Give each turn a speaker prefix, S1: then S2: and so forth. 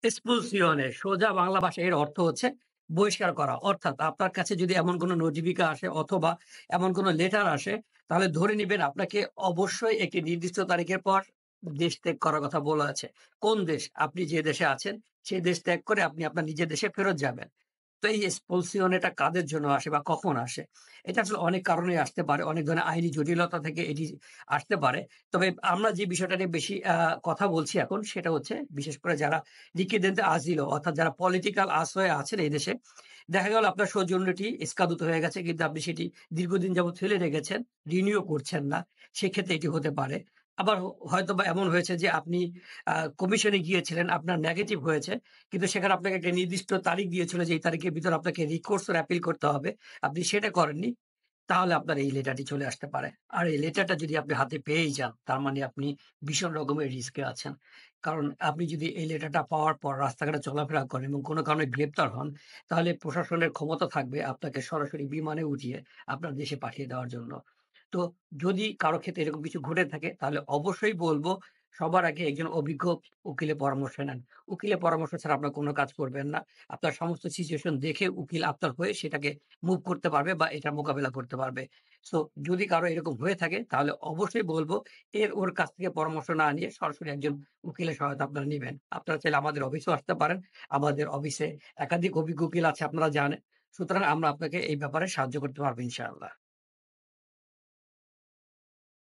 S1: এক্সপুলসিওনে সোজা বাংলা ভাষায় এর অর্থ হচ্ছে বহিষ্কার করা। অর্থাৎ আপনার কাছে যদি এমন কোনো নোটিফিকা আসে অথবা এমন কোনো লেটার আসে, তাহলে ধরে নিবেন আপনাকে অবশ্যই একটি নির্দিষ্ট তারিখের পর দেশ ত্যাগ করার কথা বলা আছে। কোন দেশ? আপনি যে দেশে আছেন, সেই দেশ ত্যাগ করে আপনি আপনার নিজের দেশে ফেরত যাবেন। তো এই এক্সপুলসিওন এটা কাদের জন্য আসে বা কখন আসে? এটা আসলে অনেক কারণেই আসতে পারে। অনেক ধরনের আইনি জটিলতা থেকে এটি আসতে পারে। তবে আমরা যে বিষয়টা নিয়ে বেশি কথা বলছি এখন সেটা হচ্ছে বিশেষ করে যারা রিকিদেন্তে আসিল অর্থাৎ যারা পলিটিক্যাল হয়ে আছেন এই দেশে, দেখা গেল আপনার সৌজন্যটি স্কাদুত হয়ে গেছে কিন্তু আপনি সেটি দীর্ঘদিন যাবৎ ফেলে রেখেছেন, রিনিউ করছেন না। সেক্ষেত্রে এটি হতে পারে। আবার হয়তোবা এমন হয়েছে যে আপনি কমিশনে গিয়েছিলেন, আপনার নেগেটিভ হয়েছে। কিন্তু সেখানে আপনাকে একটা নির্দিষ্ট তারিখ দিয়েছিল যে এই তারিখের ভিতরে আপনাকে রিকোর্স এর অ্যাপিল করতে হবে। আপনি সেটা করেননি। তাহলে আপনার এই লেটারটি চলে আসতে পারে। আর এই লেটারটা যদি আপনি হাতে পেয়েই যান, তার মানে আপনি ভীষণ রকমের রিস্কে আছেন। কারণ আপনি যদি এই লেটারটা পাওয়ার পর রাস্তাঘাটে চলাফেরা করেন এবং কোনো কারণে গ্রেপ্তার হন, তাহলে প্রশাসনের ক্ষমতা থাকবে আপনাকে সরাসরি বিমানে উঠিয়ে আপনার দেশে পাঠিয়ে দেওয়ার জন্য। তো যদি কারো ক্ষেত্রে এরকম কিছু ঘটে থাকে, তাহলে অবশ্যই বলব সবার আগে একজন অভিজ্ঞ উকিলের পরামর্শ নেন। উকিলের পরামর্শ ছাড়া আপনার কোনো কাজ করবেন না। আপনার সমস্ত সিচুয়েশন দেখে উকিল আপনার হয়ে সেটাকে মুভ করতে পারবে বা এটা মোকাবেলা করতে পারবে। সো যদি কারো এরকম হয়ে থাকে তাহলে অবশ্যই বলব ওর কাছ থেকে পরামর্শ না নিয়ে সরাসরি একজন উকিলের সহায়তা আপনারা নিবেন। আপনারা চাইলে আমাদের অফিসেও আসতে পারেন। আমাদের অফিসে একাধিক অভিজ্ঞ উকিল আছে আপনারা জানেন। সুতরাং আমরা আপনাকে এই ব্যাপারে সাহায্য করতে পারব ইনশাআল্লাহ।